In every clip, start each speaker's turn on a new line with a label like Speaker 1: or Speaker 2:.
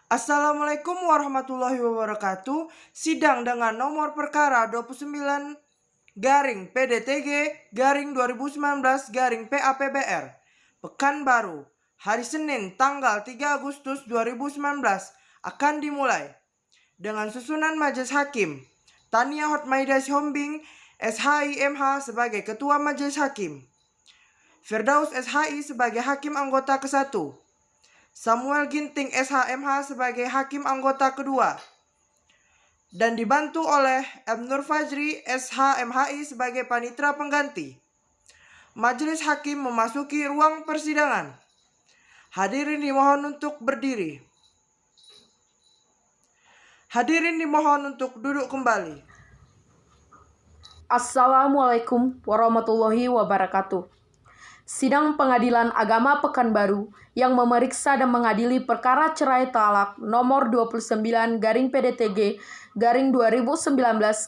Speaker 1: Assalamualaikum warahmatullahi wabarakatuh. Sidang dengan nomor perkara 29 garing PDTG garing 2019 garing PAPBR Pekanbaru, hari Senin tanggal 3 Agustus 2019 akan dimulai dengan susunan Majelis Hakim. Tania Hotmaida Sihombing SHI MH sebagai Ketua Majelis Hakim, Firdaus SHI sebagai Hakim Anggota ke-1, Samuel Ginting SHMH sebagai Hakim Anggota kedua, dan dibantu oleh M. Nur Fajri SHMHI sebagai Panitera Pengganti. Majelis Hakim memasuki ruang persidangan. Hadirin dimohon untuk berdiri. Hadirin dimohon untuk duduk kembali.
Speaker 2: Assalamualaikum warahmatullahi wabarakatuh. Sidang Pengadilan Agama Pekanbaru yang memeriksa dan mengadili perkara cerai talak nomor 29 garing PDTG garing 2019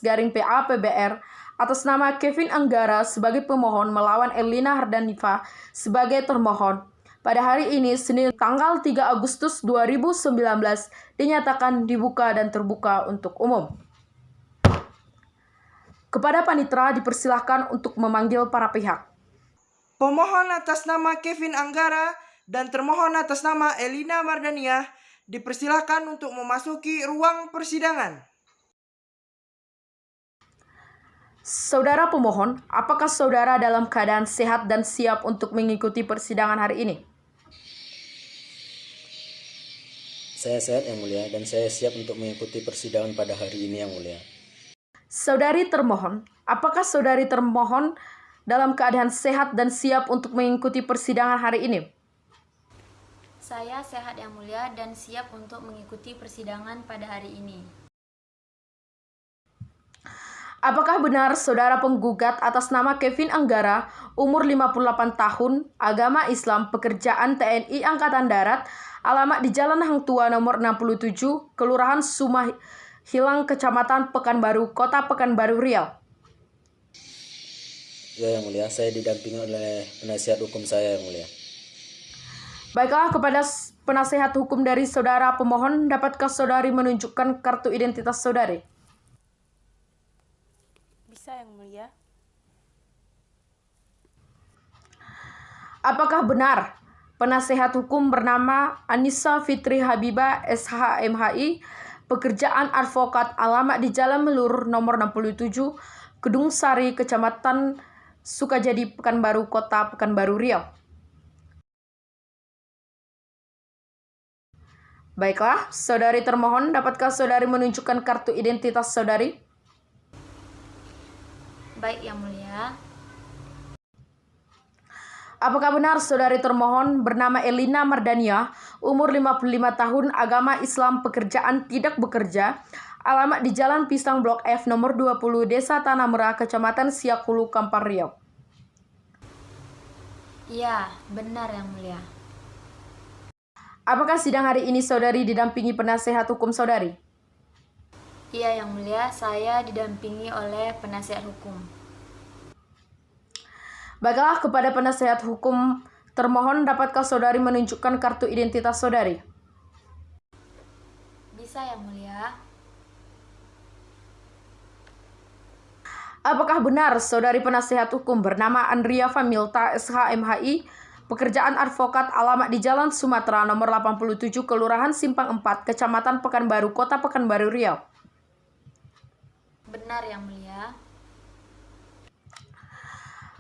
Speaker 2: garing PAPBR atas nama Kevin Anggara sebagai pemohon melawan Erlina Hardanifa sebagai termohon pada hari ini Senin tanggal 3 Agustus 2019 dinyatakan dibuka dan terbuka untuk umum. Kepada panitera dipersilahkan untuk memanggil para pihak.
Speaker 1: Pemohon atas nama Kevin Anggara dan termohon atas nama Erlina Mardaniah dipersilahkan untuk memasuki ruang persidangan.
Speaker 2: Saudara pemohon, apakah saudara dalam keadaan sehat dan siap untuk mengikuti persidangan hari ini?
Speaker 3: Saya sehat yang mulia dan saya siap untuk mengikuti persidangan pada hari ini yang mulia.
Speaker 2: Saudari termohon, apakah saudari termohon dalam keadaan sehat dan siap untuk mengikuti persidangan hari ini?
Speaker 4: Saya sehat yang mulia dan siap untuk mengikuti persidangan pada hari ini.
Speaker 2: Apakah benar saudara penggugat atas nama Kevin Anggara, umur 58 tahun, agama Islam, pekerjaan TNI Angkatan Darat, alamat di Jalan Hang Tua nomor 67, Kelurahan Sumahilang, Kecamatan Pekanbaru, Kota Pekanbaru, Riau?
Speaker 3: Ya yang mulia, saya didampingi oleh penasihat hukum saya yang mulia.
Speaker 2: Baiklah, kepada penasehat hukum dari saudara pemohon, dapatkah saudari menunjukkan kartu identitas saudari?
Speaker 5: Bisa yang mulia.
Speaker 2: Apakah benar penasehat hukum bernama Anissa Fitri Habibah SHMHI, pekerjaan advokat, alamat di Jalan Melur nomor 67, Kedung Sari, Kecamatan Sukajadi, Pekanbaru, Kota Pekanbaru, Riau? Baiklah, saudari termohon, dapatkah saudari menunjukkan kartu identitas saudari?
Speaker 4: Baik yang mulia.
Speaker 2: Apakah benar saudari termohon bernama Erlina Mardaniah, umur 55 tahun, agama Islam, pekerjaan tidak bekerja, alamat di Jalan Pisang Blok F nomor 20, Desa Tanah Merah, Kecamatan Siak Hulu, Kampar, Riau?
Speaker 4: Iya, benar yang mulia.
Speaker 2: Apakah sidang hari ini saudari didampingi penasehat hukum saudari?
Speaker 4: Iya yang mulia, saya didampingi oleh penasihat hukum.
Speaker 2: Baiklah, kepada penasehat hukum termohon, dapatkah saudari menunjukkan kartu identitas saudari?
Speaker 4: Bisa yang mulia.
Speaker 2: Apakah benar saudari penasehat hukum bernama Andria Familta SHMHI, pekerjaan advokat, alamat di Jalan Sumatera nomor 87, Kelurahan Simpang 4, Kecamatan Pekanbaru, Kota Pekanbaru, Riau?
Speaker 4: Benar yang mulia.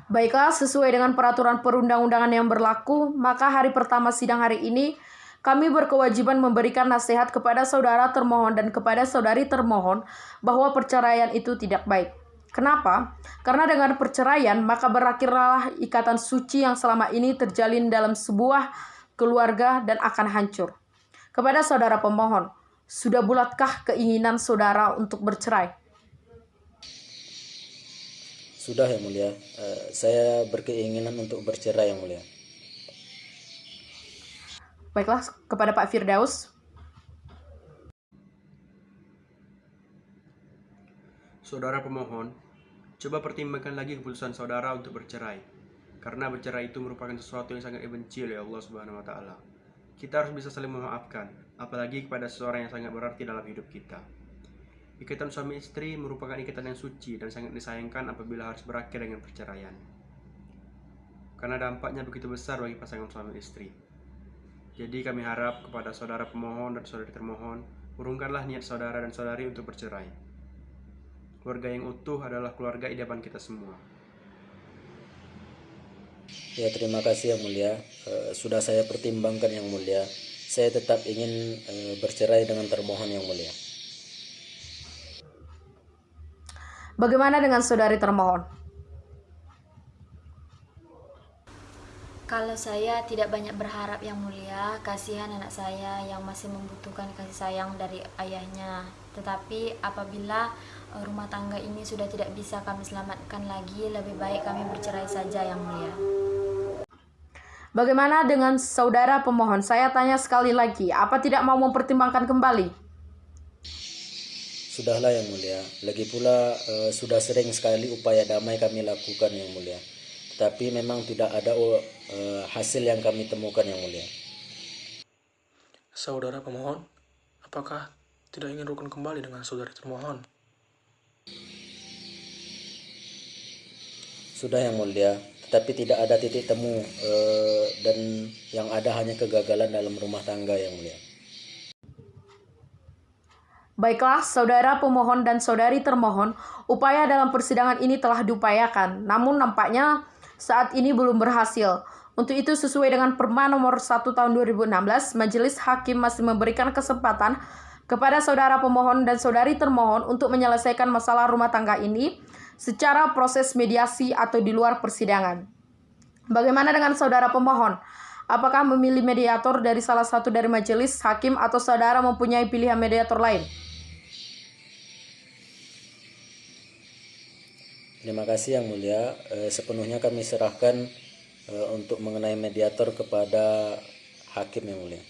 Speaker 2: Baiklah, sesuai dengan peraturan perundang-undangan yang berlaku, maka hari pertama sidang hari ini kami berkewajiban memberikan nasihat kepada saudara termohon dan kepada saudari termohon bahwa perceraian itu tidak baik. Kenapa? Karena dengan perceraian maka berakhirlah ikatan suci yang selama ini terjalin dalam sebuah keluarga dan akan hancur. Kepada saudara pemohon, sudah bulatkah keinginan saudara untuk bercerai?
Speaker 3: Sudah yang mulia, saya berkeinginan untuk bercerai yang mulia.
Speaker 2: Baiklah, kepada Pak Firdaus.
Speaker 6: Saudara pemohon, coba pertimbangkan lagi keputusan saudara untuk bercerai. Karena bercerai itu merupakan sesuatu yang sangat dibenci oleh Allah Subhanahu wa taala. Kita harus bisa saling memaafkan, apalagi kepada seseorang yang sangat berarti dalam hidup kita. Ikatan suami istri merupakan ikatan yang suci dan sangat disayangkan apabila harus berakhir dengan perceraian. Karena dampaknya begitu besar bagi pasangan suami istri. Jadi kami harap kepada saudara pemohon dan saudari termohon, urungkanlah niat saudara dan saudari untuk bercerai. Keluarga yang utuh adalah keluarga idaman kita semua.
Speaker 3: Ya, terima kasih Yang Mulia. Sudah saya pertimbangkan Yang Mulia. Saya tetap ingin bercerai dengan termohon Yang Mulia.
Speaker 2: Bagaimana dengan saudari termohon?
Speaker 4: Kalau saya tidak banyak berharap Yang Mulia, kasihan anak saya yang masih membutuhkan kasih sayang dari ayahnya. Tetapi apabila rumah tangga ini sudah tidak bisa kami selamatkan lagi, lebih baik kami bercerai saja Yang Mulia.
Speaker 2: Bagaimana dengan saudara pemohon? Saya tanya sekali lagi, apa tidak mau mempertimbangkan kembali?
Speaker 3: Sudahlah Yang Mulia. Lagi pula sudah sering sekali upaya damai kami lakukan Yang Mulia. Tetapi memang tidak ada hasil yang kami temukan Yang Mulia.
Speaker 5: Saudara pemohon, apakah tidak ingin rukun kembali dengan saudari termohon?
Speaker 3: Sudah Yang Mulia, tetapi tidak ada titik temu dan yang ada hanya kegagalan dalam rumah tangga Yang Mulia.
Speaker 2: Baiklah, saudara pemohon dan saudari termohon, upaya dalam persidangan ini telah diupayakan, namun nampaknya saat ini belum berhasil. Untuk itu, sesuai dengan Perma nomor 1 tahun 2016, Majelis Hakim masih memberikan kesempatan kepada saudara pemohon dan saudari termohon untuk menyelesaikan masalah rumah tangga ini secara proses mediasi atau di luar persidangan. Bagaimana dengan saudara pemohon? Apakah memilih mediator dari salah satu dari majelis hakim atau saudara mempunyai pilihan mediator lain?
Speaker 3: Terima kasih Yang Mulia. Sepenuhnya kami serahkan untuk mengenai mediator kepada hakim Yang Mulia.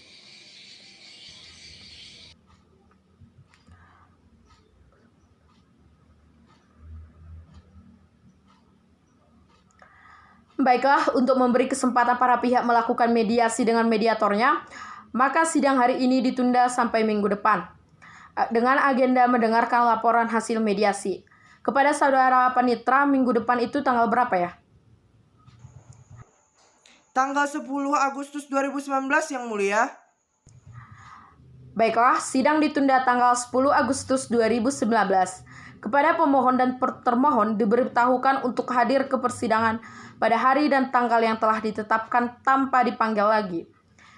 Speaker 2: Baiklah, untuk memberi kesempatan para pihak melakukan mediasi dengan mediatornya, maka sidang hari ini ditunda sampai minggu depan dengan agenda mendengarkan laporan hasil mediasi. Kepada saudara panitra, minggu depan itu tanggal berapa ya?
Speaker 1: Tanggal 10 Agustus 2019 Yang Mulia.
Speaker 2: Baiklah, sidang ditunda tanggal 10 Agustus 2019. Kepada pemohon dan termohon diberitahukan untuk hadir ke persidangan pada hari dan tanggal yang telah ditetapkan tanpa dipanggil lagi.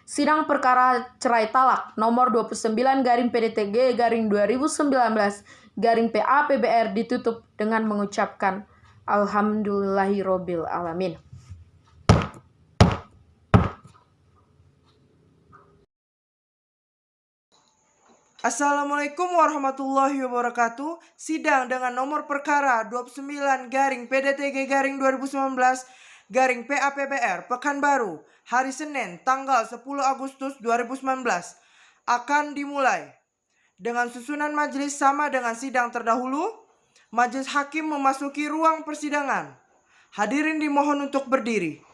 Speaker 2: Sidang perkara cerai talak nomor 29/PDTG/2019/PA-PBR ditutup dengan mengucapkan Alhamdulillahirobbil alamin.
Speaker 1: Assalamualaikum warahmatullahi wabarakatuh. Sidang dengan nomor perkara 29/PDTG/2019/PA-PBR Pekanbaru hari Senin tanggal 10 Agustus 2019 akan dimulai. Dengan susunan majelis sama dengan sidang terdahulu, majelis hakim memasuki ruang persidangan. Hadirin dimohon untuk berdiri.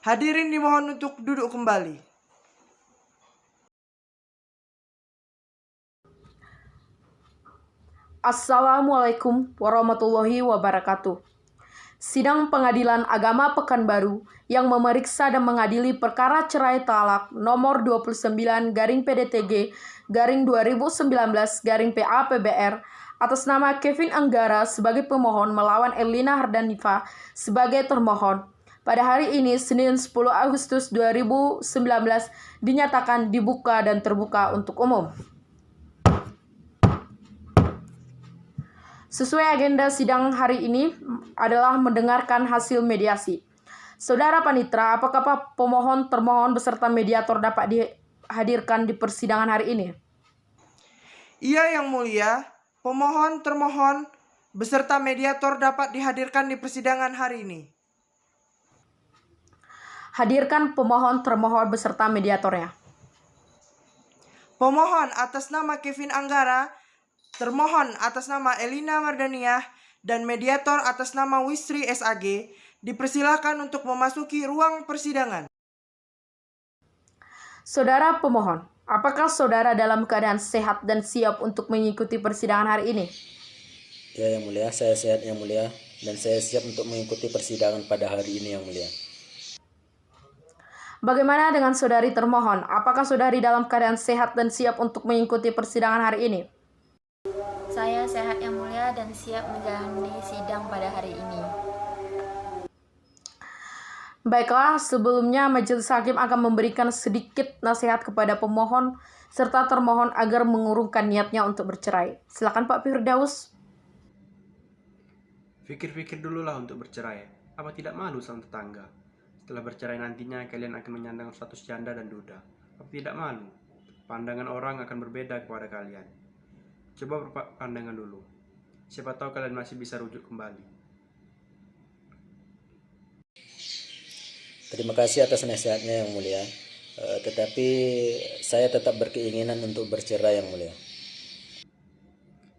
Speaker 1: Hadirin dimohon untuk duduk kembali.
Speaker 2: Assalamualaikum warahmatullahi wabarakatuh. Sidang Pengadilan Agama Pekanbaru yang memeriksa dan mengadili perkara cerai talak nomor 29/PDTG/2019/PA-PBR atas nama Kevin Anggara sebagai pemohon melawan Erlina Hardanifa sebagai termohon pada hari ini Senin 10 Agustus 2019 dinyatakan dibuka dan terbuka untuk umum. Sesuai agenda sidang hari ini adalah mendengarkan hasil mediasi. Saudara panitra, apakah pemohon, termohon beserta mediator dapat dihadirkan di persidangan hari ini?
Speaker 1: Iya Yang Mulia, pemohon, termohon beserta mediator dapat dihadirkan di persidangan hari ini.
Speaker 2: Hadirkan pemohon, termohon beserta mediatornya.
Speaker 1: Pemohon atas nama Kevin Anggara, termohon atas nama Elina Mardaniah dan mediator atas nama Wisri SAG dipersilakan untuk memasuki ruang persidangan.
Speaker 2: Saudara pemohon, apakah saudara dalam keadaan sehat dan siap untuk mengikuti persidangan hari ini?
Speaker 3: Ya, Yang Mulia, saya sehat Yang Mulia, dan saya siap untuk mengikuti persidangan pada hari ini Yang Mulia.
Speaker 2: Bagaimana dengan saudari termohon? Apakah saudari dalam keadaan sehat dan siap untuk mengikuti persidangan hari ini?
Speaker 4: Saya sehat Yang Mulia dan siap menjalani sidang pada hari ini.
Speaker 2: Baiklah, sebelumnya majelis hakim akan memberikan sedikit nasihat kepada pemohon serta termohon agar mengurungkan niatnya untuk bercerai. Silakan Pak Firdaus.
Speaker 6: Pikir-pikir dululah untuk bercerai. Apa tidak malu sama tetangga? Setelah bercerai nantinya kalian akan menyandang status janda dan duda. Apa tidak malu? Pandangan orang akan berbeda kepada kalian. Coba berpandangan dulu. Siapa tahu kalian masih bisa rujuk kembali.
Speaker 3: Terima kasih atas nasihatnya Yang Mulia. Tetapi saya tetap berkeinginan untuk bercerai Yang Mulia.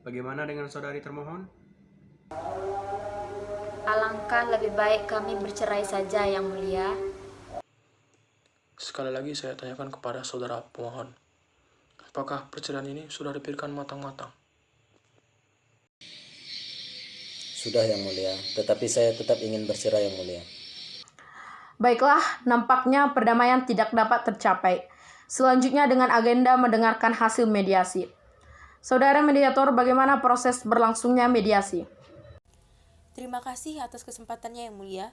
Speaker 6: Bagaimana dengan saudari termohon?
Speaker 4: Alangkah lebih baik kami bercerai saja, Yang Mulia.
Speaker 5: Sekali lagi saya tanyakan kepada saudara pemohon, apakah perceraian ini sudah dipikirkan matang-matang?
Speaker 3: Sudah Yang Mulia, tetapi saya tetap ingin bercerai Yang Mulia.
Speaker 2: Baiklah, nampaknya perdamaian tidak dapat tercapai. Selanjutnya dengan agenda mendengarkan hasil mediasi. Saudara mediator, bagaimana proses berlangsungnya mediasi?
Speaker 7: Terima kasih atas kesempatannya Yang Mulia.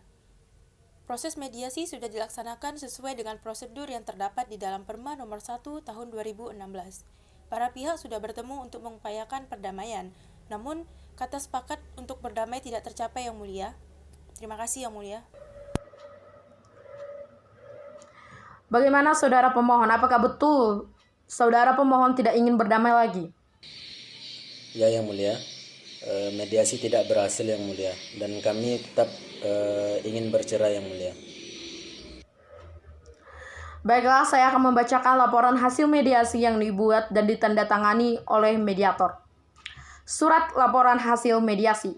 Speaker 7: Proses mediasi sudah dilaksanakan sesuai dengan prosedur yang terdapat di dalam Perma nomor 1 tahun 2016. Para pihak sudah bertemu untuk mengupayakan perdamaian, namun kata sepakat untuk berdamai tidak tercapai Yang Mulia. Terima kasih Yang Mulia.
Speaker 2: Bagaimana saudara pemohon? Apakah betul saudara pemohon tidak ingin berdamai lagi?
Speaker 3: Ya Yang Mulia, mediasi tidak berhasil Yang Mulia, dan kami tetap ingin bercerai Yang Mulia.
Speaker 2: Baiklah, saya akan membacakan laporan hasil mediasi yang dibuat dan ditandatangani oleh mediator. Surat laporan hasil mediasi.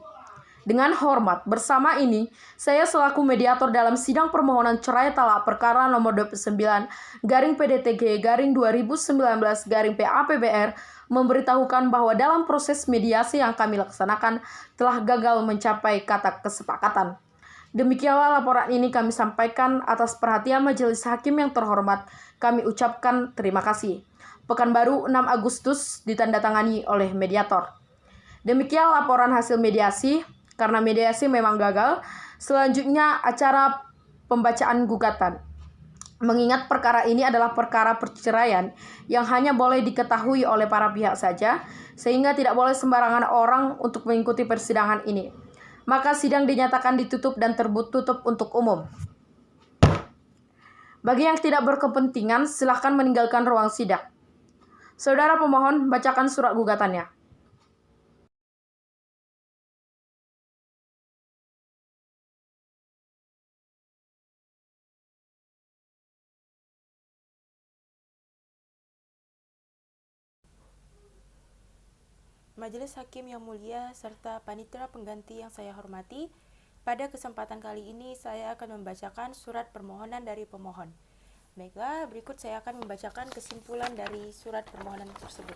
Speaker 2: Dengan hormat, bersama ini, saya selaku mediator dalam sidang permohonan cerai talak perkara nomor 29/PDTG/2019/PAPBR memberitahukan bahwa dalam proses mediasi yang kami laksanakan telah gagal mencapai kata kesepakatan. Demikianlah laporan ini kami sampaikan atas perhatian majelis hakim yang terhormat. Kami ucapkan terima kasih. Pekanbaru 6 Agustus ditandatangani oleh mediator. Demikian laporan hasil mediasi. Karena mediasi memang gagal, selanjutnya acara pembacaan gugatan. Mengingat perkara ini adalah perkara perceraian yang hanya boleh diketahui oleh para pihak saja, sehingga tidak boleh sembarangan orang untuk mengikuti persidangan ini. Maka sidang dinyatakan ditutup dan tertutup untuk umum. Bagi yang tidak berkepentingan, silakan meninggalkan ruang sidang. Saudara pemohon, bacakan surat gugatannya.
Speaker 7: Majelis Hakim yang mulia serta panitera pengganti yang saya hormati, pada kesempatan kali ini saya akan membacakan surat permohonan dari pemohon. Baiklah, berikut saya akan membacakan kesimpulan dari surat permohonan tersebut.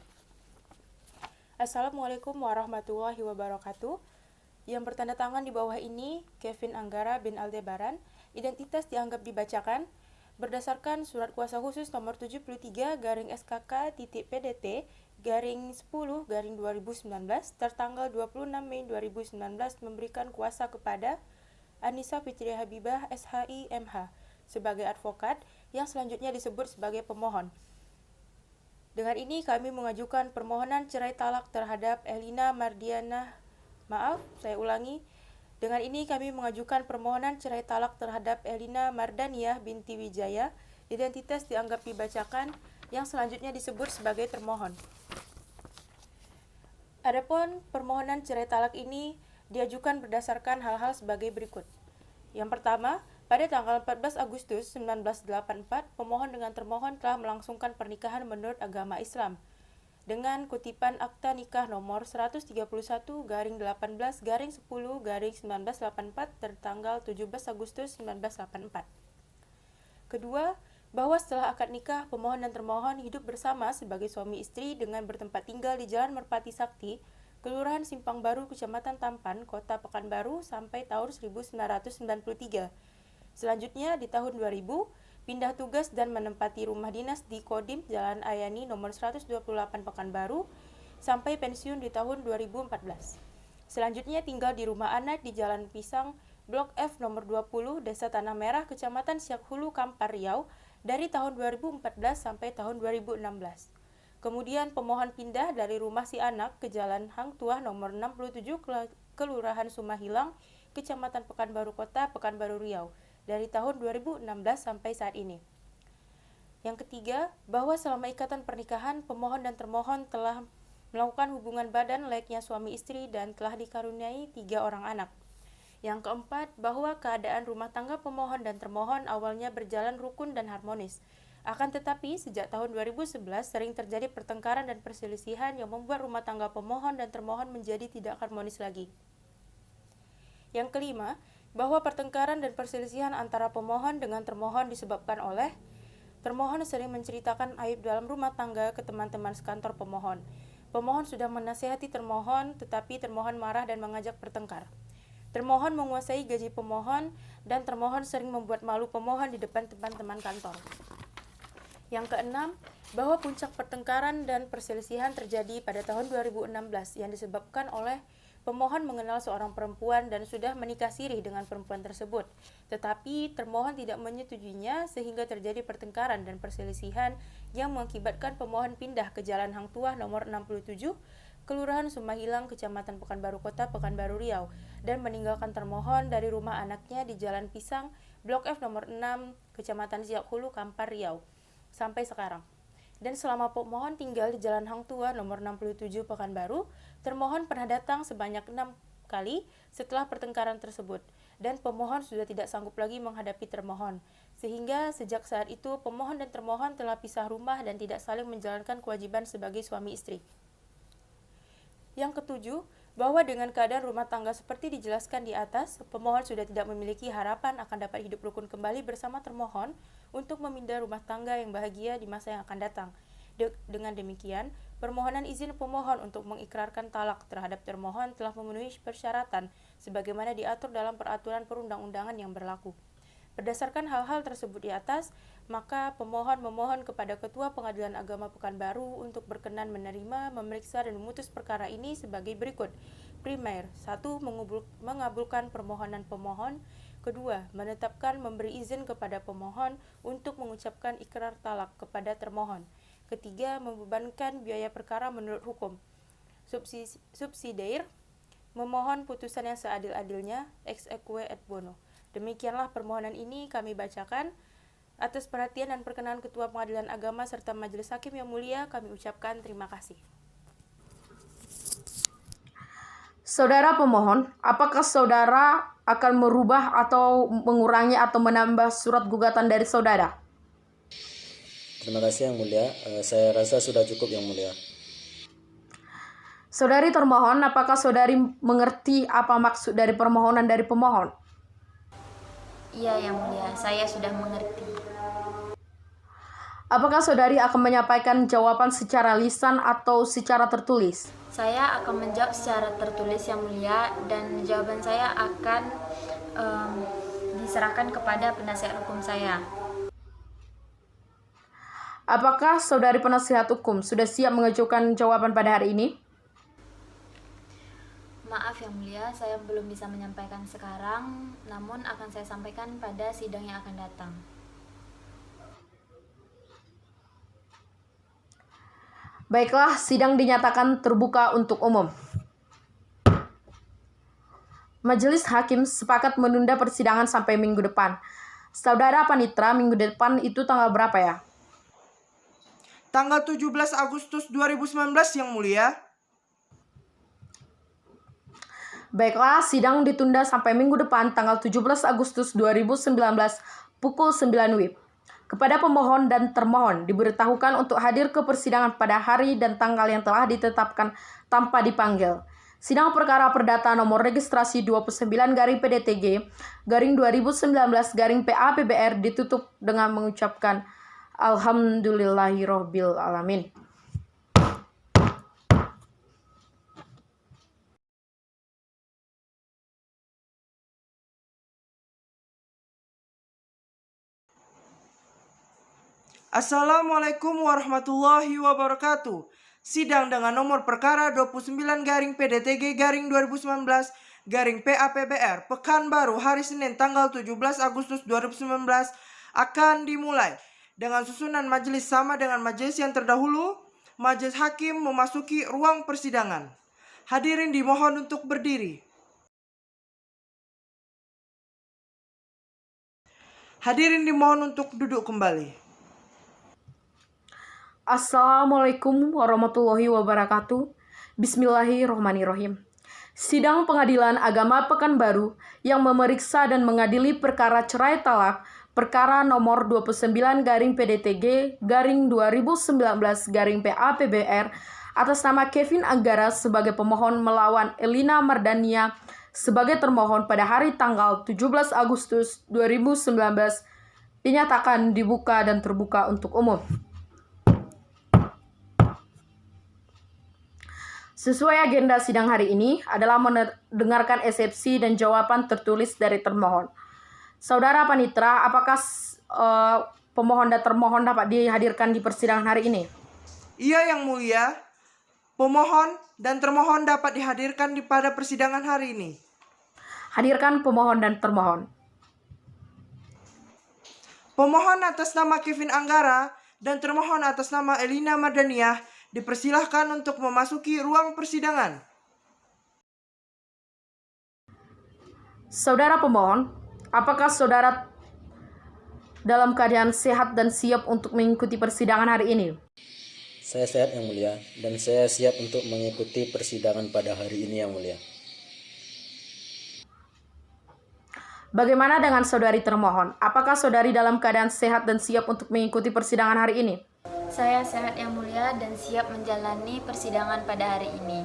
Speaker 7: Assalamualaikum warahmatullahi wabarakatuh. Yang bertanda tangan di bawah ini, Kevin Anggara bin Aldebaran, identitas dianggap dibacakan berdasarkan surat kuasa khusus nomor 73/SKK-PDT-10/2019 tertanggal 26 Mei 2019 memberikan kuasa kepada Anissa Fitri Habibah SHI MH sebagai advokat yang selanjutnya disebut sebagai pemohon. Dengan ini kami mengajukan permohonan cerai talak terhadap Elina Mardiana. Dengan ini kami mengajukan permohonan cerai talak terhadap Elina Mardaniah binti Wijaya, identitas dianggap dibacakan, yang selanjutnya disebut sebagai termohon. Adapun permohonan cerai talak ini diajukan berdasarkan hal-hal sebagai berikut. Yang pertama, pada tanggal 14 Agustus 1984, pemohon dengan termohon telah melangsungkan pernikahan menurut agama Islam. dengan kutipan Akta Nikah nomor 131-18-10-1984 tertanggal 17 Agustus 1984. Kedua, bahwa setelah akad nikah, pemohon dan termohon hidup bersama sebagai suami istri dengan bertempat tinggal di Jalan Merpati Sakti, Kelurahan Simpang Baru, Kecamatan Tampan, Kota Pekanbaru sampai tahun 1993. Selanjutnya, di tahun 2000, pindah tugas dan menempati rumah dinas di Kodim Jalan Ayani nomor 128 Pekanbaru sampai pensiun di tahun 2014. Selanjutnya tinggal di rumah anak di Jalan Pisang, Blok F nomor 20, Desa Tanah Merah, Kecamatan Siak Hulu, Kampar, Riau, dari tahun 2014 sampai tahun 2016. Kemudian pemohon pindah dari rumah si anak ke Jalan Hang Tuah nomor 67, Kelurahan Sumahilang, Kecamatan Pekanbaru Kota, Pekanbaru, Riau, dari tahun 2016 sampai saat ini. Yang ketiga, bahwa selama ikatan pernikahan, pemohon dan termohon telah melakukan hubungan badan layaknya suami istri dan telah dikaruniai 3 orang anak. Yang keempat, bahwa keadaan rumah tangga pemohon dan termohon awalnya berjalan rukun dan harmonis. Akan tetapi, sejak tahun 2011 sering terjadi pertengkaran dan perselisihan yang membuat rumah tangga pemohon dan termohon menjadi tidak harmonis lagi. Yang kelima, bahwa pertengkaran dan perselisihan antara pemohon dengan termohon disebabkan oleh termohon sering menceritakan aib dalam rumah tangga ke teman-teman sekantor pemohon. Pemohon sudah menasihati termohon, tetapi termohon marah dan mengajak bertengkar. Termohon menguasai gaji pemohon, dan termohon sering membuat malu pemohon di depan teman-teman kantor. Yang keenam, bahwa puncak pertengkaran dan perselisihan terjadi pada tahun 2016 yang disebabkan oleh pemohon mengenal seorang perempuan dan sudah menikah siri dengan perempuan tersebut. Tetapi termohon tidak menyetujuinya sehingga terjadi pertengkaran dan perselisihan yang mengakibatkan pemohon pindah ke Jalan Hang Tuah nomor 67, Kelurahan Sumahilang, Kecamatan Pekanbaru Kota, Pekanbaru, Riau, dan meninggalkan termohon dari rumah anaknya di Jalan Pisang, Blok F nomor 6, Kecamatan Siak Hulu, Kampar, Riau, sampai sekarang. Dan selama pemohon tinggal di Jalan Hang Tuah nomor 67 Pekanbaru, termohon pernah datang sebanyak 6 kali setelah pertengkaran tersebut, dan pemohon sudah tidak sanggup lagi menghadapi termohon. Sehingga sejak saat itu pemohon dan termohon telah pisah rumah dan tidak saling menjalankan kewajiban sebagai suami istri. Yang ketujuh, bahwa dengan keadaan rumah tangga seperti dijelaskan di atas, pemohon sudah tidak memiliki harapan akan dapat hidup rukun kembali bersama termohon untuk memindah rumah tangga yang bahagia di masa yang akan datang. Dengan demikian, permohonan izin pemohon untuk mengikrarkan talak terhadap termohon telah memenuhi persyaratan sebagaimana diatur dalam peraturan perundang-undangan yang berlaku. Berdasarkan hal-hal tersebut di atas, maka pemohon memohon kepada Ketua Pengadilan Agama Pekanbaru untuk berkenan menerima, memeriksa, dan memutus perkara ini sebagai berikut. Primer, 1. Mengabulkan permohonan pemohon. 2. Menetapkan memberi izin kepada pemohon untuk mengucapkan ikrar talak kepada termohon. 3. Membebankan biaya perkara menurut hukum. Subsidiar, memohon putusan yang seadil-adilnya, ex eque et bono. Demikianlah permohonan ini kami bacakan. Atas perhatian dan perkenan Ketua Pengadilan Agama serta Majelis Hakim yang mulia, kami ucapkan terima kasih.
Speaker 2: Saudara pemohon, apakah saudara akan merubah atau mengurangi atau menambah surat gugatan dari saudara?
Speaker 3: Terima kasih Yang Mulia. Saya rasa sudah cukup Yang Mulia.
Speaker 2: Saudari termohon, apakah saudari mengerti apa maksud dari permohonan dari pemohon?
Speaker 4: Iya, Yang Mulia, saya sudah mengerti.
Speaker 2: Apakah saudari akan menyampaikan jawaban secara lisan atau secara tertulis?
Speaker 4: Saya akan menjawab secara tertulis, Yang Mulia, dan jawaban saya akan diserahkan kepada penasihat hukum saya.
Speaker 2: Apakah saudari penasihat hukum sudah siap mengajukan jawaban pada hari ini?
Speaker 4: Maaf Yang Mulia, saya belum bisa menyampaikan sekarang, namun akan saya sampaikan pada sidang yang akan datang.
Speaker 2: Baiklah, sidang dinyatakan terbuka untuk umum. Majelis Hakim sepakat menunda persidangan sampai minggu depan. Saudara Panitra, minggu depan itu tanggal berapa ya?
Speaker 1: Tanggal 17 Agustus 2019 Yang Mulia.
Speaker 2: Baiklah, sidang ditunda sampai minggu depan tanggal 17 Agustus 2019 pukul 9 WIB. kepada pemohon dan termohon diberitahukan untuk hadir ke persidangan pada hari dan tanggal yang telah ditetapkan tanpa dipanggil. Sidang perkara perdata nomor registrasi 29-PDTG-2019-PA-PBR ditutup dengan mengucapkan Alhamdulillahirobbil alamin.
Speaker 1: Assalamualaikum warahmatullahi wabarakatuh. Sidang dengan nomor perkara 29-PDTG-2019-PA-PBR Pekanbaru hari Senin tanggal 17 Agustus 2019 akan dimulai dengan susunan majelis sama dengan majelis yang terdahulu. Majelis hakim memasuki ruang persidangan. Hadirin dimohon untuk berdiri. Hadirin dimohon untuk duduk kembali.
Speaker 2: Assalamualaikum warahmatullahi wabarakatuh. Bismillahirrohmanirrohim. Sidang Pengadilan Agama Pekanbaru yang memeriksa dan mengadili perkara cerai talak perkara nomor 29-PDTG-2019-PA-PBR atas nama Kevin Anggara sebagai pemohon melawan Elina Mardania sebagai termohon pada hari tanggal 17 Agustus 2019 dinyatakan dibuka dan terbuka untuk umum. Sesuai agenda sidang hari ini adalah mendengarkan eksepsi dan jawaban tertulis dari termohon. Saudara Panitra, apakah pemohon dan termohon dapat dihadirkan di persidangan hari ini?
Speaker 1: Iya Yang Mulia, pemohon dan termohon dapat dihadirkan pada persidangan hari ini.
Speaker 2: Hadirkan pemohon dan termohon.
Speaker 1: Pemohon atas nama Kevin Anggara dan termohon atas nama Elina Mardaniah dipersilahkan untuk memasuki ruang persidangan.
Speaker 2: Saudara pemohon, apakah saudara dalam keadaan sehat dan siap untuk mengikuti persidangan hari ini?
Speaker 3: Saya sehat Yang Mulia, dan saya siap untuk mengikuti persidangan pada hari ini Yang Mulia.
Speaker 2: Bagaimana dengan saudari termohon? Apakah saudari dalam keadaan sehat dan siap untuk mengikuti persidangan hari ini?
Speaker 4: Saya sehat Yang Mulia dan siap menjalani persidangan pada hari ini.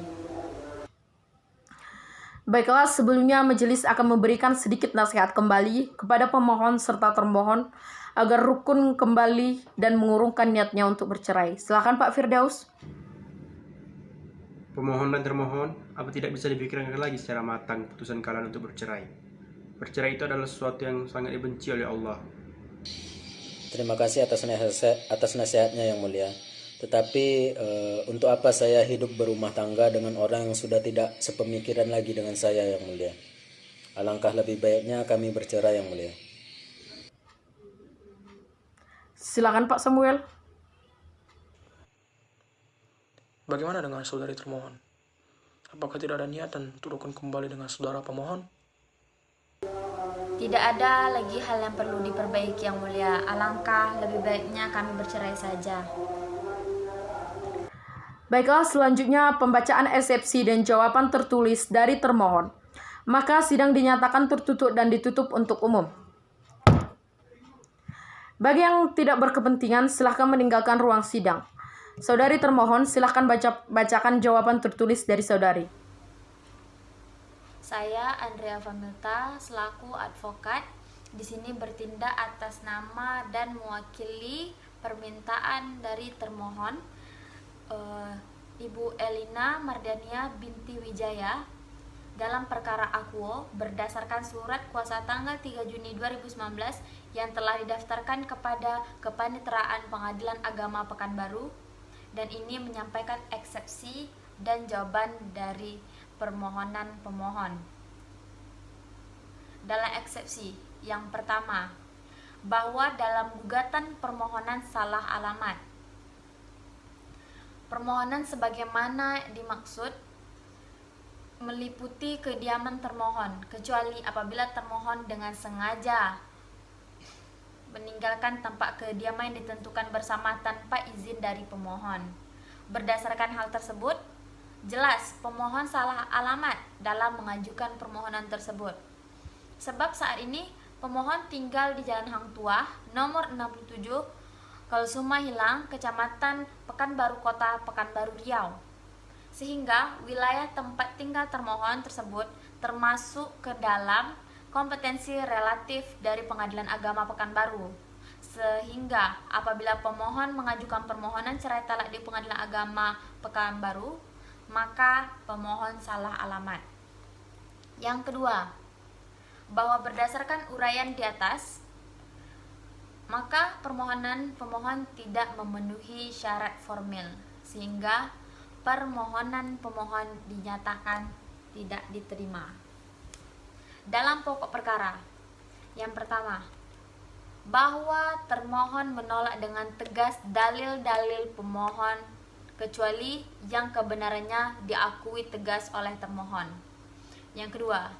Speaker 2: Baiklah, sebelumnya majelis akan memberikan sedikit nasihat kembali kepada pemohon serta termohon agar rukun kembali dan mengurungkan niatnya untuk bercerai. Silakan Pak Firdaus.
Speaker 6: Pemohon dan termohon, apa tidak bisa dipikirkan lagi secara matang putusan kalian untuk bercerai? Bercerai itu adalah sesuatu yang sangat dibenci oleh Allah.
Speaker 3: Terima kasih atas nasihatnya Yang Mulia. Tetapi untuk apa saya hidup berumah tangga dengan orang yang sudah tidak sepemikiran lagi dengan saya Yang Mulia? Alangkah lebih baiknya kami bercerai Yang Mulia.
Speaker 2: Silakan Pak Samuel.
Speaker 5: Bagaimana dengan saudari termohon? Apakah tidak ada niatan untuk rukun kembali dengan saudara pemohon?
Speaker 4: Tidak ada lagi hal yang perlu diperbaiki Yang Mulia. Alangkah lebih baiknya kami bercerai saja.
Speaker 2: Baiklah, selanjutnya pembacaan eksepsi dan jawaban tertulis dari termohon. Maka sidang dinyatakan tertutup dan ditutup untuk umum. Bagi yang tidak berkepentingan, silahkan meninggalkan ruang sidang. Saudari termohon, silahkan bacakan jawaban tertulis dari saudari.
Speaker 4: Saya Andrea Familta selaku advokat di sini bertindak atas nama dan mewakili permintaan dari termohon Ibu Elina Mardania binti Wijaya dalam perkara Akuo berdasarkan surat kuasa tanggal 3 Juni 2019 yang telah didaftarkan kepada Kepanitraan Pengadilan Agama Pekanbaru, dan ini menyampaikan eksepsi dan jawaban dari permohonan pemohon. Dalam eksepsi yang pertama, bahwa dalam gugatan permohonan salah alamat. Permohonan sebagaimana dimaksud meliputi kediaman termohon, kecuali apabila termohon dengan sengaja meninggalkan tempat kediaman yang ditentukan bersama tanpa izin dari pemohon. Berdasarkan hal tersebut, jelas pemohon salah alamat dalam mengajukan permohonan tersebut. Sebab saat ini pemohon tinggal di Jalan Hang Tuah, nomor 67, Kalsuma Hilang, Kecamatan Pekanbaru Kota, Pekanbaru Riau. Sehingga wilayah tempat tinggal termohon tersebut termasuk ke dalam kompetensi relatif dari Pengadilan Agama Pekanbaru. Sehingga apabila pemohon mengajukan permohonan cerai talak di Pengadilan Agama Pekanbaru, maka pemohon salah alamat. Yang kedua, bahwa berdasarkan uraian di atas, maka permohonan pemohon tidak memenuhi syarat formil, sehingga permohonan pemohon dinyatakan tidak diterima. Dalam pokok perkara, yang pertama, bahwa termohon menolak dengan tegas dalil-dalil pemohon kecuali yang kebenarannya diakui tegas oleh termohon. Yang kedua,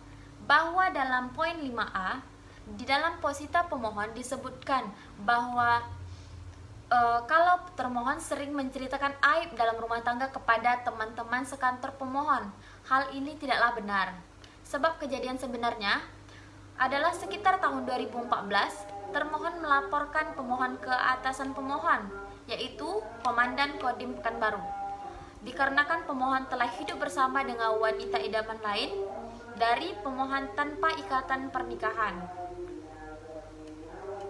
Speaker 4: bahwa dalam poin 5A di dalam posita pemohon disebutkan bahwa kalau termohon sering menceritakan aib dalam rumah tangga kepada teman-teman sekantor pemohon, hal ini tidaklah benar. Sebab kejadian sebenarnya adalah sekitar tahun 2014, termohon melaporkan pemohon ke atasan pemohon, yaitu Komandan Kodim Pekanbaru. Dikarenakan pemohon telah hidup bersama dengan wanita idaman lain dari pemohon tanpa ikatan pernikahan.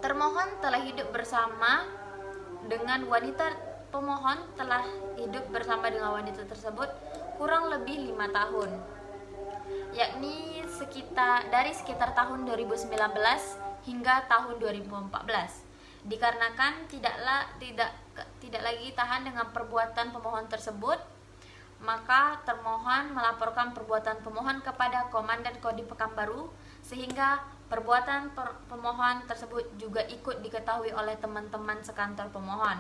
Speaker 4: Termohon telah hidup bersama dengan wanita pemohon telah hidup bersama dengan wanita tersebut kurang lebih 5 tahun, yakni dari sekitar tahun 2019 hingga tahun 2014. Dikarenakan tidak lagi tahan dengan perbuatan pemohon tersebut, maka termohon melaporkan perbuatan pemohon kepada Komandan Kodim Pekanbaru, sehingga perbuatan pemohon tersebut juga ikut diketahui oleh teman-teman sekantor pemohon.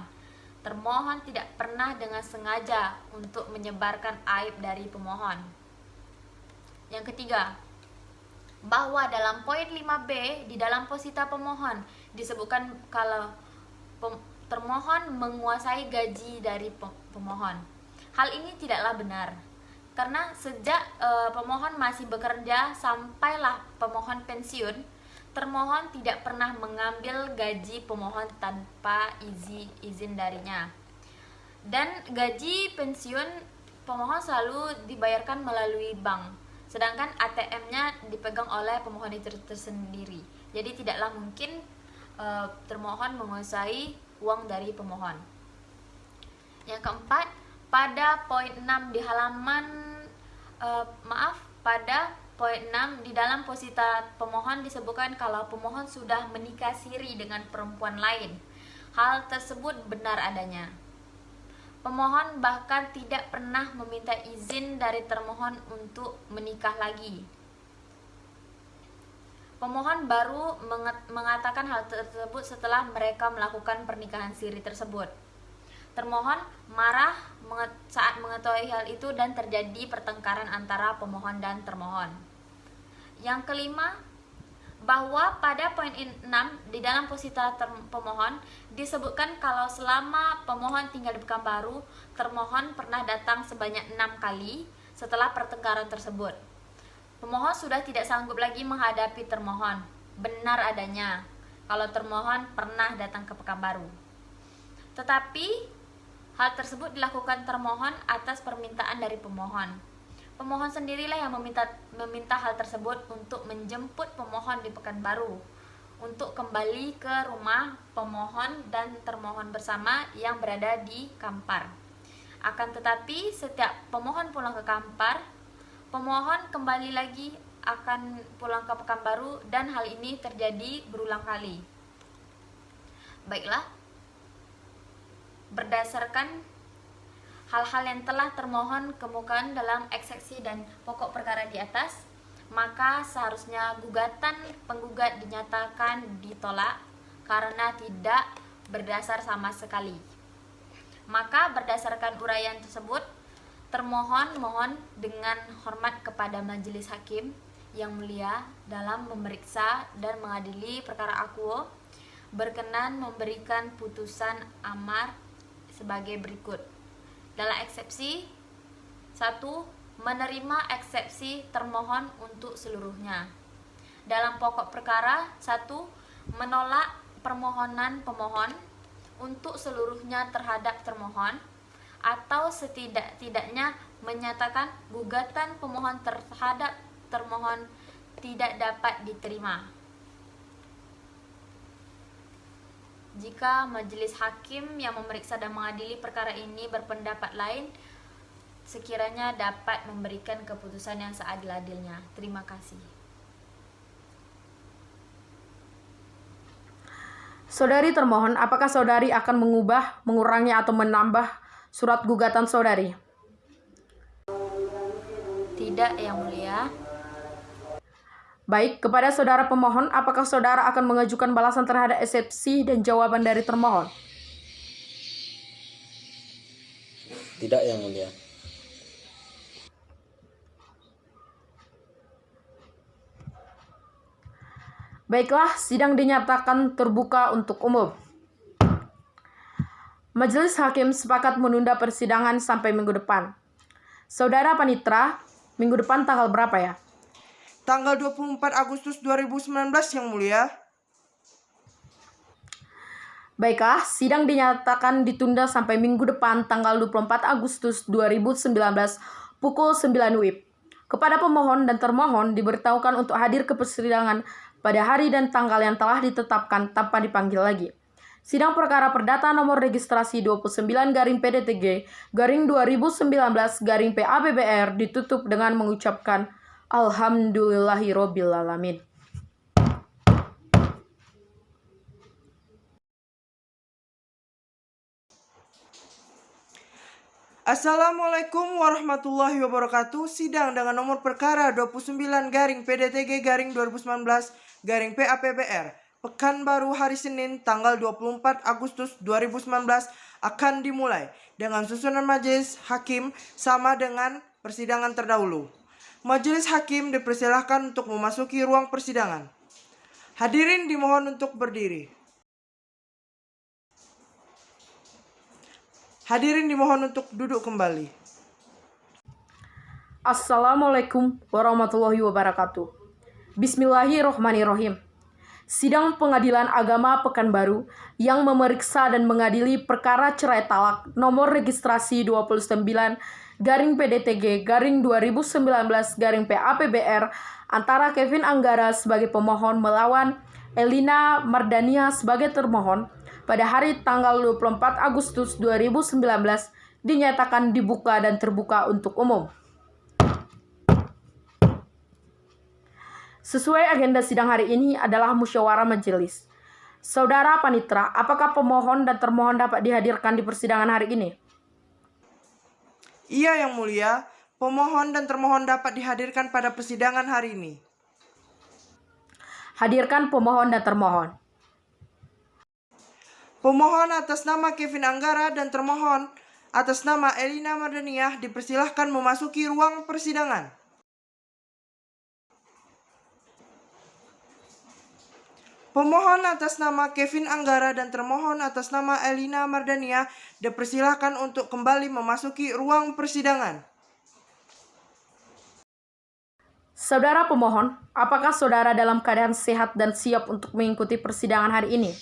Speaker 4: Termohon tidak pernah dengan sengaja untuk menyebarkan aib dari pemohon. Yang ketiga, bahwa dalam poin 5B di dalam posita pemohon disebutkan kalau termohon menguasai gaji dari pemohon. Hal ini tidaklah benar, karena sejak pemohon masih bekerja sampailah pemohon pensiun, termohon tidak pernah mengambil gaji pemohon tanpa izin darinya. Dan gaji pensiun pemohon selalu dibayarkan melalui bank, sedangkan ATM-nya dipegang oleh pemohon itu tersendiri. Jadi tidaklah mungkin termohon menguasai uang dari pemohon. Yang keempat, pada poin 6 di pada poin 6 di dalam posita pemohon disebutkan kalau pemohon sudah menikah siri dengan perempuan lain. Hal tersebut benar adanya. Pemohon bahkan tidak pernah meminta izin dari termohon untuk menikah lagi. Pemohon baru mengatakan hal tersebut setelah mereka melakukan pernikahan siri tersebut. Termohon marah saat mengetahui hal itu dan terjadi pertengkaran antara pemohon dan termohon. Yang kelima, bahwa pada poin 6 di dalam posita pemohon disebutkan kalau selama pemohon tinggal di Pekanbaru, termohon pernah datang sebanyak 6 kali setelah pertengkaran tersebut. Pemohon sudah tidak sanggup lagi menghadapi termohon. Benar adanya kalau termohon pernah datang ke Pekanbaru. Tetapi hal tersebut dilakukan termohon atas permintaan dari pemohon. Pemohon sendirilah yang meminta hal tersebut untuk menjemput pemohon di Pekanbaru untuk kembali ke rumah pemohon dan termohon bersama yang berada di Kampar. Akan tetapi setiap pemohon pulang ke Kampar, pemohon kembali lagi akan pulang ke Pekanbaru dan hal ini terjadi berulang kali. Baiklah, berdasarkan hal-hal yang telah termohon kemukakan dalam eksepsi dan pokok perkara di atas, maka seharusnya gugatan penggugat dinyatakan ditolak karena tidak berdasar sama sekali. Maka berdasarkan uraian tersebut, termohon mohon dengan hormat kepada majelis hakim yang mulia dalam memeriksa dan mengadili perkara akuo berkenan memberikan putusan amar sebagai berikut. Dalam eksepsi 1. Menerima eksepsi termohon untuk seluruhnya. Dalam pokok perkara, 1. Menolak permohonan pemohon untuk seluruhnya terhadap termohon, atau setidak-tidaknya menyatakan gugatan pemohon terhadap termohon tidak dapat diterima. Jika majelis hakim yang memeriksa dan mengadili perkara ini berpendapat lain, sekiranya dapat memberikan keputusan yang seadil-adilnya. Terima kasih.
Speaker 2: Saudari termohon, apakah saudari akan mengubah, mengurangi, atau menambah surat gugatan saudari?
Speaker 4: Tidak, Yang Mulia.
Speaker 2: Baik, kepada saudara pemohon, apakah saudara akan mengajukan balasan terhadap eksepsi dan jawaban dari termohon?
Speaker 3: Tidak, Yang Mulia.
Speaker 2: Baiklah, sidang dinyatakan terbuka untuk umum. Majelis Hakim sepakat menunda persidangan sampai minggu depan. Saudara Panitra, minggu depan tanggal berapa ya?
Speaker 1: Tanggal 24 Agustus 2019, Yang Mulia.
Speaker 2: Baiklah, sidang dinyatakan ditunda sampai minggu depan tanggal 24 Agustus 2019 pukul 9 WIB. Kepada pemohon dan termohon diberitahukan untuk hadir ke persidangan pada hari dan tanggal yang telah ditetapkan tanpa dipanggil lagi. Sidang perkara perdata nomor registrasi 29-PDTG-2019-PAPBR ditutup dengan mengucapkan Alhamdulillahirobbilalamin.
Speaker 1: Assalamualaikum warahmatullahi wabarakatuh. Sidang dengan nomor perkara 29-2019-PAPBR Pekanbaru hari Senin tanggal 24 Agustus 2019 akan dimulai dengan susunan majelis hakim sama dengan persidangan terdahulu. Majelis hakim dipersilahkan untuk memasuki ruang persidangan. Hadirin dimohon untuk berdiri. Hadirin dimohon untuk duduk kembali.
Speaker 2: Assalamualaikum warahmatullahi wabarakatuh. Bismillahirrohmanirrohim. Sidang Pengadilan Agama Pekanbaru yang memeriksa dan mengadili perkara cerai talak nomor registrasi 29-PDTG-2019-PAPBR antara Kevin Anggara sebagai pemohon melawan Elina Mardania sebagai termohon pada hari tanggal 24 Agustus 2019 dinyatakan dibuka dan terbuka untuk umum. Sesuai agenda sidang hari ini adalah musyawarah majelis. Saudara Panitra, apakah pemohon dan termohon dapat dihadirkan di persidangan hari ini?
Speaker 1: Iya, Yang Mulia. Pemohon dan termohon dapat dihadirkan pada persidangan hari ini.
Speaker 2: Hadirkan pemohon dan termohon.
Speaker 1: Pemohon atas nama Kevin Anggara dan termohon atas nama Elina Mardaniah dipersilahkan memasuki ruang persidangan. Pemohon atas nama Kevin Anggara dan termohon atas nama Elina Mardaniah dipersilahkan untuk kembali memasuki ruang persidangan.
Speaker 2: Saudara pemohon, apakah saudara dalam keadaan sehat dan siap untuk mengikuti persidangan hari ini?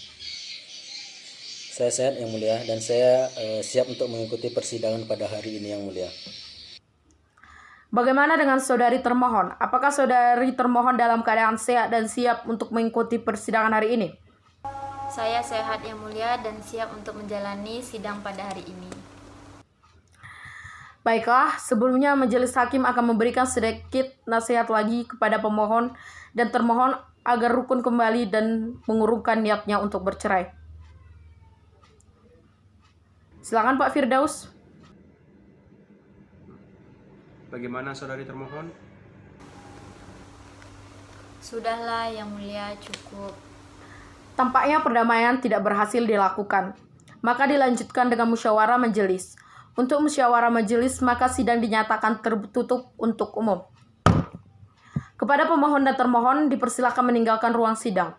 Speaker 3: Saya sehat, Yang Mulia, dan saya siap untuk mengikuti persidangan pada hari ini, Yang Mulia.
Speaker 2: Bagaimana dengan saudari termohon? Apakah saudari termohon dalam keadaan sehat dan siap untuk mengikuti persidangan hari ini?
Speaker 4: Saya sehat, Yang Mulia, dan siap untuk menjalani sidang pada hari ini.
Speaker 2: Baiklah, sebelumnya majelis hakim akan memberikan sedikit nasihat lagi kepada pemohon dan termohon agar rukun kembali dan mengurungkan niatnya untuk bercerai. Silakan Pak Firdaus.
Speaker 6: Bagaimana saudari termohon?
Speaker 4: Sudahlah, Yang Mulia, cukup.
Speaker 2: Tampaknya perdamaian tidak berhasil dilakukan. Maka dilanjutkan dengan musyawarah majelis. Untuk musyawarah majelis, maka sidang dinyatakan tertutup untuk umum. Kepada pemohon dan termohon dipersilakan meninggalkan ruang sidang.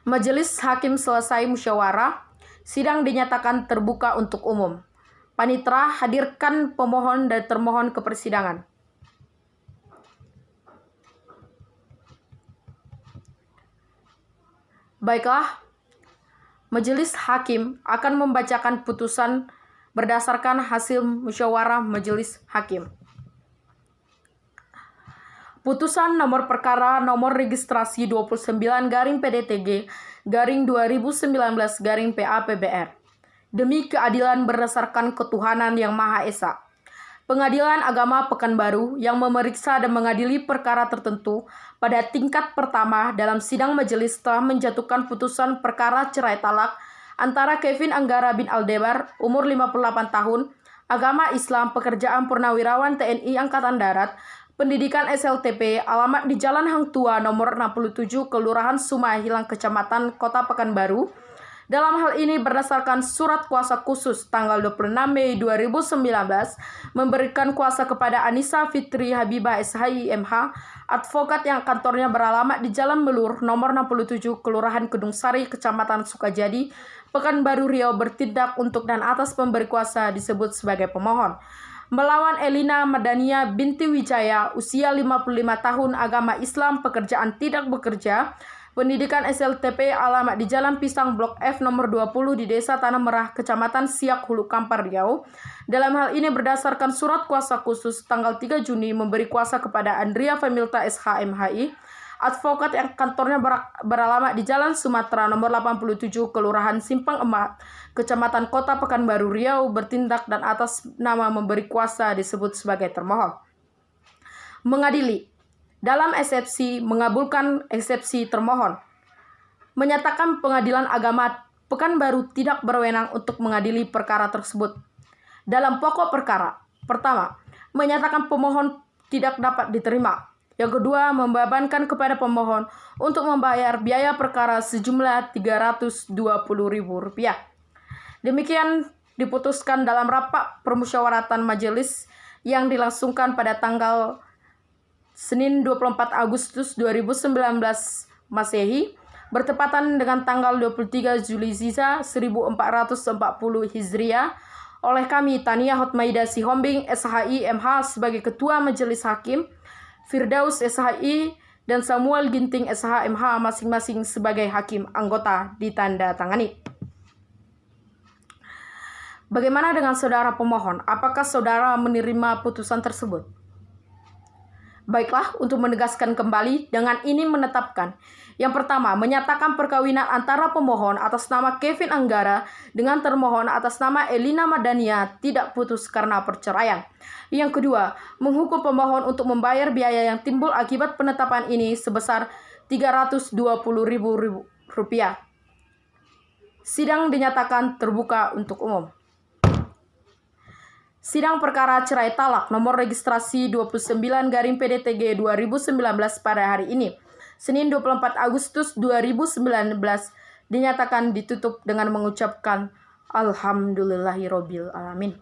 Speaker 2: Majelis hakim selesai musyawarah, sidang dinyatakan terbuka untuk umum. Panitra, hadirkan pemohon dan termohon ke persidangan. Baiklah, Majelis Hakim akan membacakan putusan berdasarkan hasil musyawarah Majelis Hakim. Putusan nomor perkara nomor registrasi 29-PDTG-2019-PAPBR. Demi keadilan berdasarkan ketuhanan yang Maha Esa. Pengadilan Agama Pekanbaru yang memeriksa dan mengadili perkara tertentu pada tingkat pertama dalam sidang majelis telah menjatuhkan putusan perkara cerai talak antara Kevin Anggara bin Aldebar, umur 58 tahun, agama Islam, pekerjaan purnawirawan TNI Angkatan Darat, pendidikan SLTP, alamat di Jalan Hang Tua nomor 67, Kelurahan Sumahilang, Kecamatan Kota Pekanbaru. Dalam hal ini berdasarkan surat kuasa khusus tanggal 26 Mei 2019 memberikan kuasa kepada Anissa Fitri Habibah SHI MH, advokat yang kantornya beralamat di Jalan Melur nomor 67, Kelurahan Kedung Sari, Kecamatan Sukajadi, Pekanbaru Riau bertindak untuk dan atas pemberi kuasa disebut sebagai pemohon. Melawan Elina Madania binti Wijaya, usia 55 tahun, agama Islam, pekerjaan tidak bekerja, pendidikan SLTP, alamat di Jalan Pisang Blok F nomor 20 di Desa Tanah Merah, Kecamatan Siak Hulu Kampar Riau. Dalam hal ini berdasarkan surat kuasa khusus tanggal 3 Juni memberi kuasa kepada Andrea Femilta SHMHI, advokat yang kantornya beralamat di Jalan Sumatera nomor 87, Kelurahan Simpang Emat, Kecamatan Kota Pekanbaru Riau, bertindak dan atas nama memberi kuasa disebut sebagai termohon. Mengadili. Dalam eksepsi, mengabulkan eksepsi termohon. Menyatakan Pengadilan Agama Pekanbaru tidak berwenang untuk mengadili perkara tersebut. Dalam pokok perkara, pertama, menyatakan pemohon tidak dapat diterima. Yang kedua, membebankan kepada pemohon untuk membayar biaya perkara sejumlah Rp320.000. Demikian diputuskan dalam rapat permusyawaratan majelis yang dilangsungkan pada tanggal Senin 24 Agustus 2019 Masehi, bertepatan dengan tanggal 23 Zulhijjah 1440 Hijriah, oleh kami Tania Hotmaida Sihombing SHI MH sebagai Ketua Majelis Hakim, Firdaus SHI dan Samuel Ginting SH MH masing-masing sebagai Hakim anggota ditanda tangani. Bagaimana dengan saudara pemohon? Apakah saudara menerima putusan tersebut? Baiklah, untuk menegaskan kembali, dengan ini menetapkan. Yang pertama, menyatakan perkawinan antara pemohon atas nama Kevin Anggara dengan termohon atas nama Elina Madania tidak putus karena perceraian. Yang kedua, menghukum pemohon untuk membayar biaya yang timbul akibat penetapan ini sebesar Rp320.000. Sidang dinyatakan terbuka untuk umum. Sidang perkara cerai talak nomor registrasi 29-PDTG 2019 pada hari ini, Senin 24 Agustus 2019, dinyatakan ditutup dengan mengucapkan Alhamdulillahirobbil alamin.